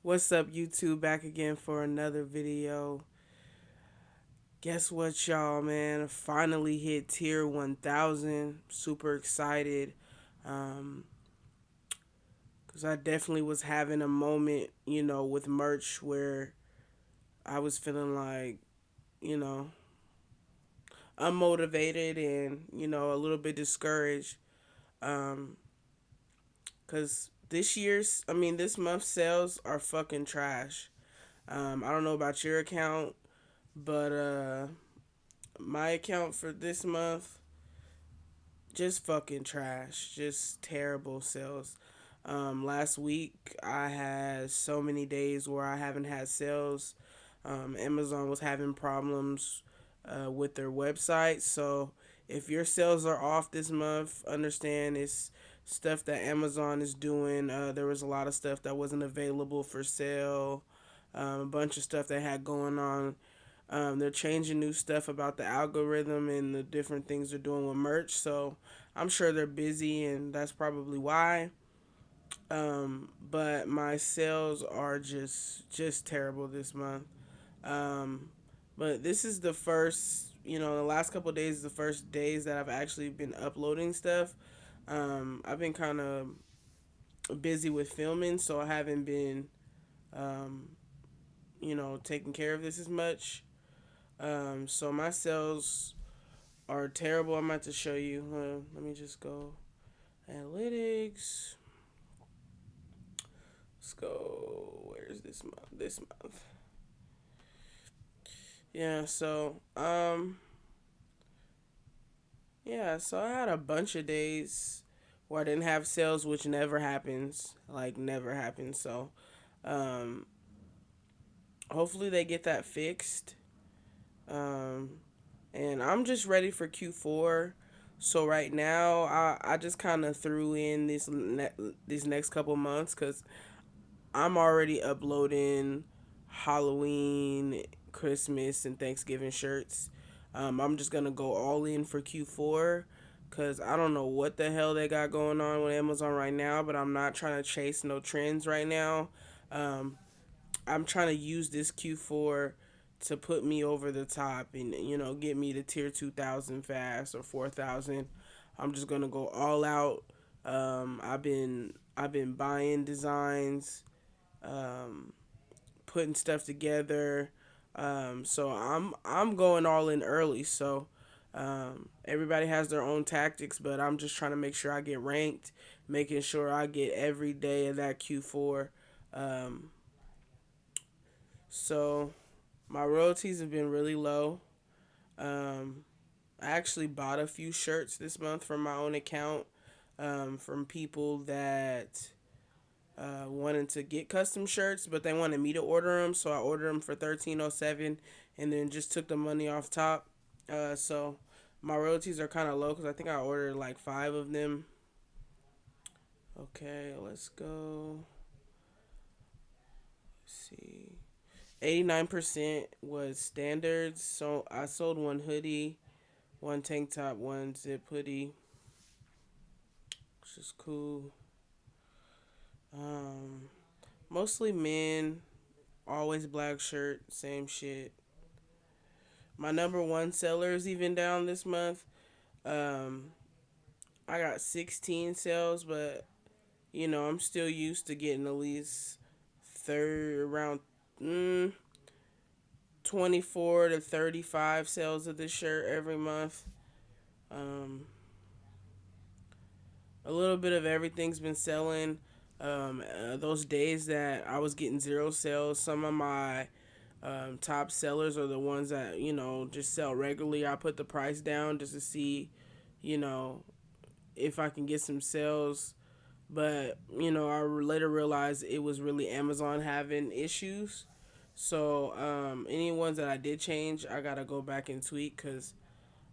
What's up, YouTube? Back again for another video. Guess what, y'all, man? Finally hit tier 1000. Super excited. Um, because I definitely was having a moment, with merch where I was feeling like, you know, unmotivated and, a little bit discouraged. Um, because this month's sales are fucking trash. I don't know about your account, but my account for this month, just fucking trash, just terrible sales. Last week I had so many days where I haven't had sales. Amazon was having problems with their website, so if your sales are off this month, understand it's stuff that Amazon is doing. There was a lot of stuff that wasn't available for sale. A bunch of stuff they had going on. They're changing new stuff about the algorithm and the different things they're doing with merch. So I'm sure they're busy, and that's probably why. But my sales are just terrible this month. Um, but this is the first, the last couple of days is the first days that I've actually been uploading stuff. I've been kind of busy with filming, so I haven't been, um, taking care of this as much. So my sales are terrible. I'm about to show you. Let me just go analytics. Let's go. Where's this month? This month. Yeah. So I had a bunch of days where I didn't have sales, which never happens. Like never happens. So, um, hopefully they get that fixed. Um, and I'm just ready for Q4. So right now, I just kind of threw in these next couple months because I'm already uploading Halloween, Christmas, and Thanksgiving shirts. I'm just gonna go all in for Q4 because I don't know what the hell they got going on with Amazon right now, but I'm not trying to chase no trends right now. Um, I'm trying to use this Q4 to put me over the top and get me to tier 2000 fast or 4000. I'm just gonna go all out. I've been buying designs, um, putting stuff together. So I'm going all in early. So everybody has their own tactics, but I'm just trying to make sure I get ranked, making sure I get every day of that Q4. Um, so my royalties have been really low. Um, I actually bought a few shirts this month from my own account, from people that wanted to get custom shirts, but they wanted me to order them, so I ordered them for 1307, and then just took the money off top. So my royalties are kind of low because I think I ordered like 5 of them. Okay, let's go. Let's see. 89% was standards. So I sold one hoodie, one tank top, one zip hoodie, which is cool. Um, Mostly men, always black shirt, same shit. My number one seller is even down this month. Um, I got 16 sales, but I'm still used to getting at least around mm, 24 to 35 sales of this shirt every month. Um, a little bit of everything's been selling. Those days that I was getting zero sales, some of my top sellers are the ones that just sell regularly. I put the price down just to see, you know, if I can get some sales. But I later realized it was really Amazon having issues. So any ones that I did change, I gotta go back and tweak because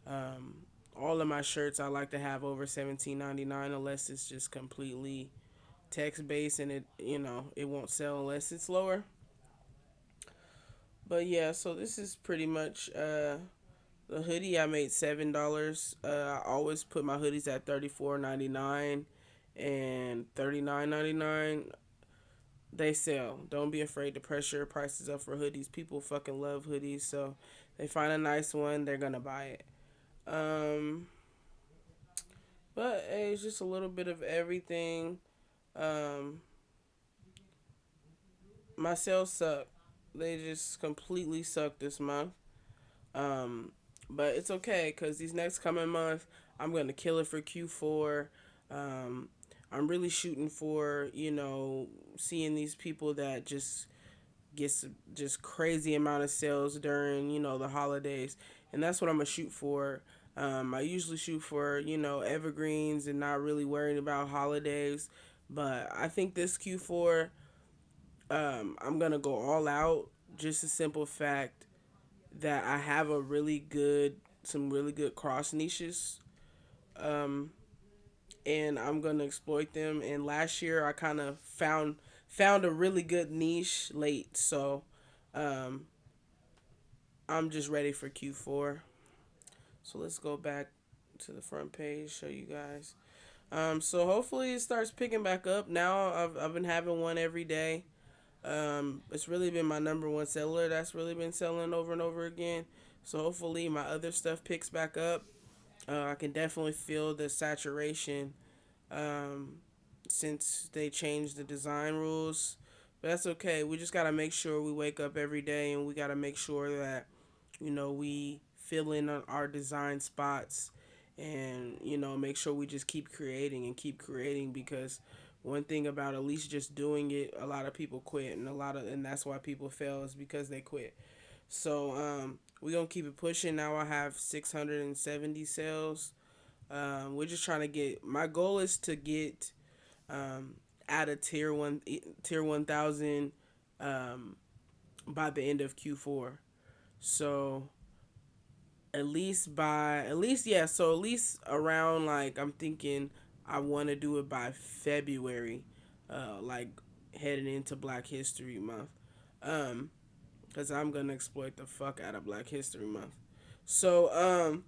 um, all of my shirts I like to have over 17.99 unless it's just completely text based and it won't sell unless it's lower. But yeah, so this is pretty much the hoodie. I made $7. I always put my hoodies at 34.99 and 39.99. they sell. Don't be afraid to pressure prices up for hoodies. People fucking love hoodies, so they find a nice one, they're gonna buy it. Um, but hey, it's just a little bit of everything. Um, my sales suck. They just completely suck this month. Um, but it's okay because these next coming month, I'm gonna kill it for Q4. Um, I'm really shooting for seeing these people that just gets just crazy amount of sales during the holidays, and that's what I'm gonna shoot for. I usually shoot for evergreens and not really worrying about holidays, but I think this Q4 I'm gonna go all out. Just a simple fact that I have some really good cross niches, um, and I'm gonna exploit them. And last year I kind of found a really good niche late, so um, I'm just ready for Q4. So let's go back to the front page, show you guys. So hopefully it starts picking back up. Now I've been having one every day. It's really been my number one seller. That's really been selling over and over again. So hopefully my other stuff picks back up. I can definitely feel the saturation um, since they changed the design rules. But that's okay. We just gotta make sure we wake up every day and we gotta make sure that we fill in on our design spots and make sure we just keep creating and keep creating because one thing about at least just doing it, a lot of people quit and that's why people fail is because they quit. So we're gonna keep it pushing. Now I have 670 sales. We're just trying to get, my goal is to get um, at a tier 1000 um, by the end of Q4. So at least around, like, I'm thinking I want to do it by February, like heading into Black History Month, um because I'm gonna exploit the fuck out of Black History Month. So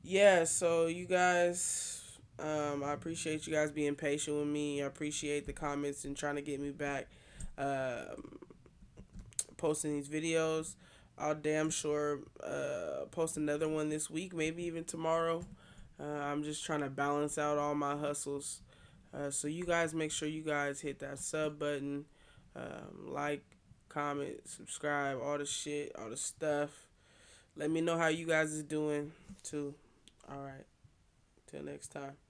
yeah, so you guys, I appreciate you guys being patient with me. I appreciate the comments and trying to get me back, um posting these videos. I'll damn sure post another one this week, maybe even tomorrow. I'm just trying to balance out all my hustles. So you guys make sure you guys hit that sub button, like, comment, subscribe, all the shit, all the stuff. Let me know how you guys is doing too. All right, till next time.